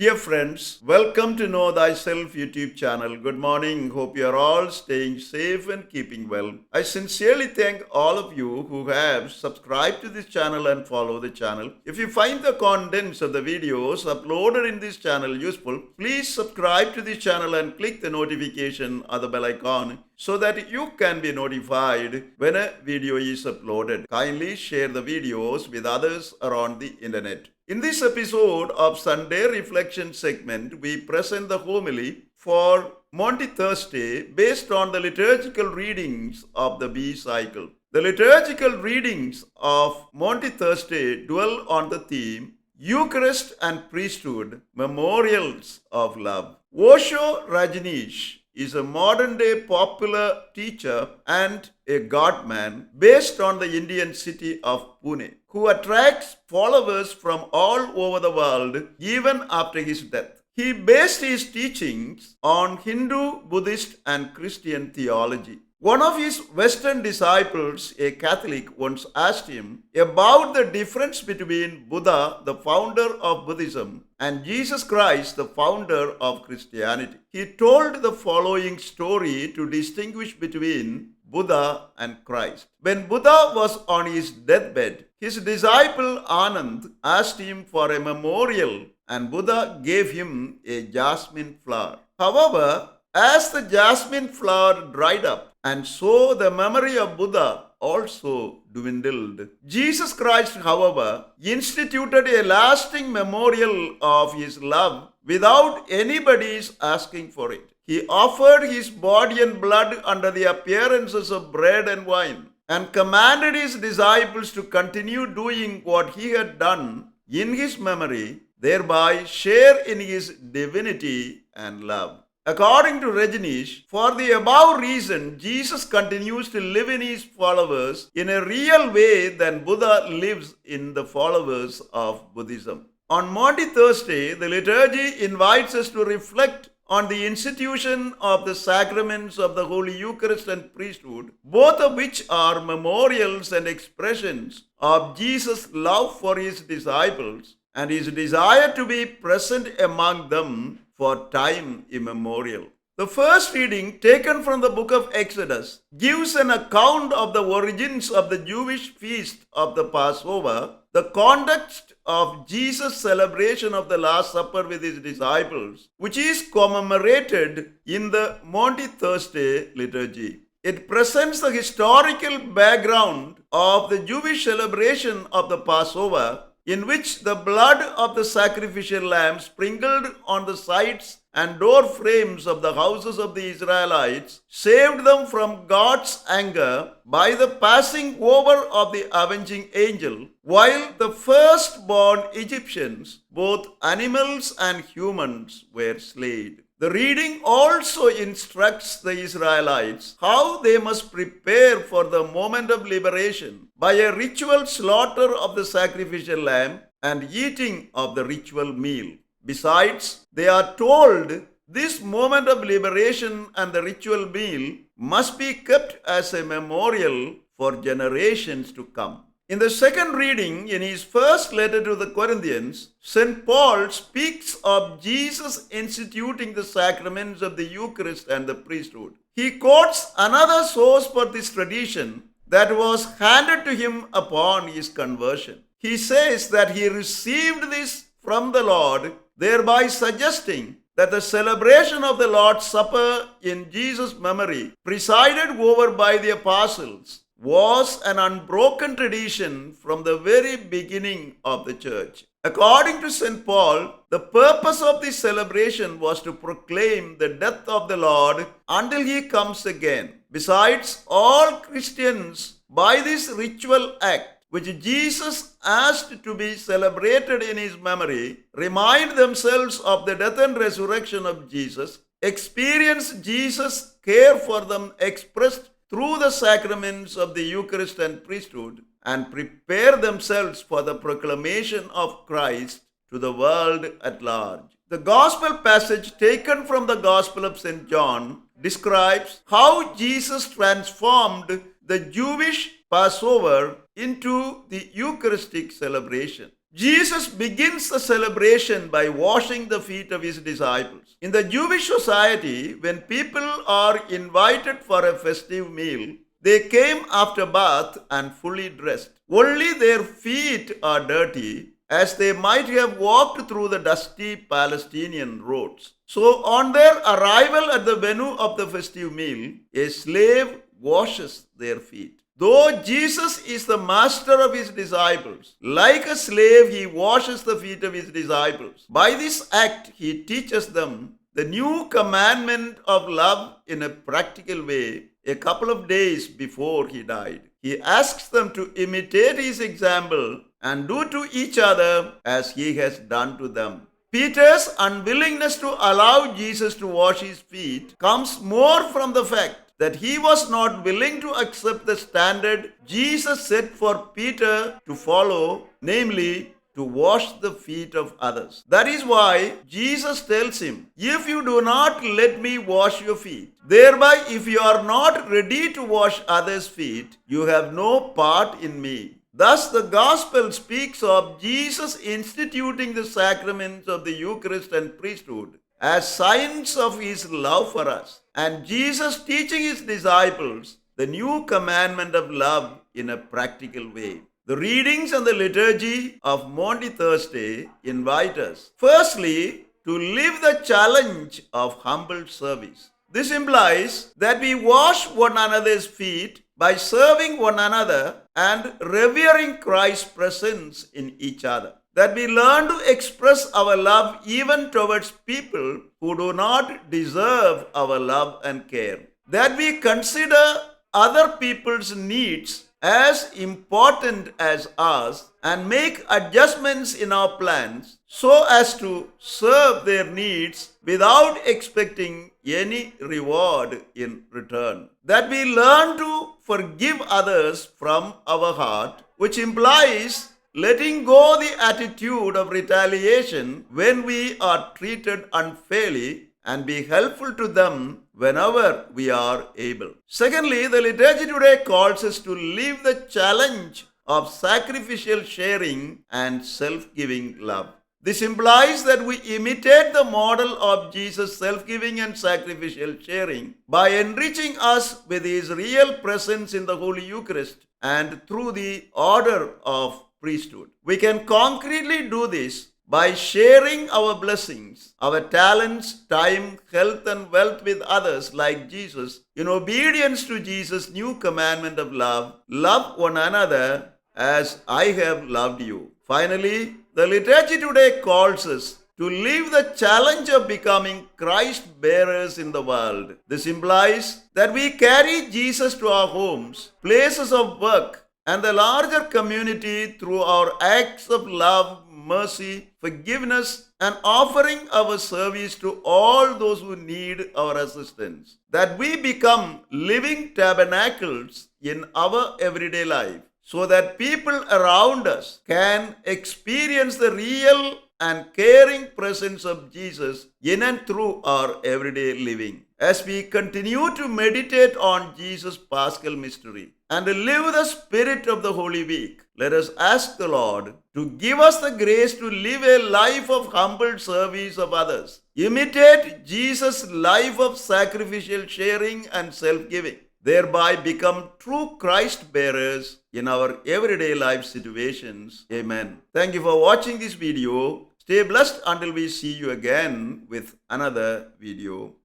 Dear friends, welcome to Know Thyself YouTube Channel. Good morning. Hope you are all staying safe and keeping well. I sincerely thank all of you who have subscribed to this channel and follow the channel. If you find the contents of the videos uploaded in this channel useful, please subscribe to this channel and click the notification or the bell icon so that you can be notified when a video is uploaded. Kindly share the videos with others around the internet. In this episode of Sunday Reflection segment, we present the homily for Maundy Thursday based on the liturgical readings of the B cycle. The liturgical readings of Maundy Thursday dwell on the theme Eucharist and Priesthood, Memorials of Love. Osho Rajneesh is a modern-day popular teacher and a godman based on the Indian city of Pune, who attracts followers from all over the world even after his death. He based his teachings on Hindu, Buddhist, and Christian theology. One of his Western disciples, a Catholic, once asked him about the difference between Buddha, the founder of Buddhism, and Jesus Christ, the founder of Christianity. He told the following story to distinguish between Buddha and Christ. When Buddha was on his deathbed, his disciple Anand asked him for a memorial, and Buddha gave him a jasmine flower. However, as the jasmine flower dried up, and so the memory of Buddha also dwindled. Jesus Christ, however, instituted a lasting memorial of his love without anybody's asking for it. He offered his body and blood under the appearances of bread and wine, and commanded his disciples to continue doing what he had done in his memory, thereby share in his divinity and love. According to Rajneesh, for the above reason, Jesus continues to live in his followers in a real way than Buddha lives in the followers of Buddhism. On Maundy Thursday, the liturgy invites us to reflect on the institution of the Sacraments of the Holy Eucharist and Priesthood, both of which are memorials and expressions of Jesus' love for his disciples and his desire to be present among them for time immemorial. The first reading, taken from the book of Exodus, gives an account of the origins of the Jewish feast of the Passover, the context of Jesus' celebration of the Last Supper with his disciples, which is commemorated in the Maundy Thursday liturgy. It presents the historical background of the Jewish celebration of the Passover, in which the blood of the sacrificial lamb sprinkled on the sides and door frames of the houses of the Israelites saved them from God's anger by the passing over of the avenging angel, while the firstborn Egyptians, both animals and humans, were slain. The reading also instructs the Israelites how they must prepare for the moment of liberation by a ritual slaughter of the sacrificial lamb and eating of the ritual meal. Besides, they are told this moment of liberation and the ritual meal must be kept as a memorial for generations to come. In the second reading, in his first letter to the Corinthians, St. Paul speaks of Jesus instituting the sacraments of the Eucharist and the priesthood. He quotes another source for this tradition that was handed to him upon his conversion. He says that he received this from the Lord, thereby suggesting that the celebration of the Lord's Supper in Jesus' memory, presided over by the apostles, was an unbroken tradition from the very beginning of the church. According to St. Paul, the purpose of this celebration was to proclaim the death of the Lord until he comes again. Besides, all Christians, by this ritual act, which Jesus asked to be celebrated in his memory, remind themselves of the death and resurrection of Jesus, experience Jesus' care for them expressed through the sacraments of the Eucharist and priesthood, and prepare themselves for the proclamation of Christ to the world at large. The gospel passage taken from the Gospel of St. John describes how Jesus transformed the Jewish Passover into the Eucharistic celebration. Jesus begins the celebration by washing the feet of his disciples. In the Jewish society, when people are invited for a festive meal, they came after bath and fully dressed. Only their feet are dirty, as they might have walked through the dusty Palestinian roads. So, on their arrival at the venue of the festive meal, a slave washes their feet. Though Jesus is the master of his disciples, like a slave, he washes the feet of his disciples. By this act, he teaches them the new commandment of love in a practical way a couple of days before he died. He asks them to imitate his example and do to each other as he has done to them. Peter's unwillingness to allow Jesus to wash his feet comes more from the fact that he was not willing to accept the standard Jesus set for Peter to follow, namely, to wash the feet of others. That is why Jesus tells him, if you do not let me wash your feet, thereby if you are not ready to wash others' feet, you have no part in me. Thus, the Gospel speaks of Jesus instituting the sacraments of the Eucharist and Priesthood as signs of his love for us, and Jesus teaching his disciples the new commandment of love in a practical way. The readings and the liturgy of Maundy Thursday invite us, firstly, to live the challenge of humble service. This implies that we wash one another's feet by serving one another and revering Christ's presence in each other. That we learn to express our love even towards people who do not deserve our love and care. That we consider other people's needs as important as ours and make adjustments in our plans so as to serve their needs without expecting any reward in return. That we learn to forgive others from our heart, which implies letting go the attitude of retaliation when we are treated unfairly and be helpful to them whenever we are able. Secondly, the liturgy today calls us to live the challenge of sacrificial sharing and self-giving love. This implies that we imitate the model of Jesus' self-giving and sacrificial sharing by enriching us with his real presence in the Holy Eucharist and through the order of priesthood. We can concretely do this by sharing our blessings, our talents, time, health, and wealth with others like Jesus, in obedience to Jesus' new commandment of love. Love one another as I have loved you. Finally, the liturgy today calls us to live the challenge of becoming Christ bearers in the world. This implies that we carry Jesus to our homes, places of work, and the larger community through our acts of love, mercy, forgiveness, and offering our service to all those who need our assistance. That we become living tabernacles in our everyday life so that people around us can experience the real and caring presence of Jesus in and through our everyday living. As we continue to meditate on Jesus' Paschal mystery and live the spirit of the Holy Week, let us ask the Lord to give us the grace to live a life of humble service of others. Imitate Jesus' life of sacrificial sharing and self-giving. Thereby become true Christ bearers in our everyday life situations. Amen. Thank you for watching this video. Stay blessed until we see you again with another video.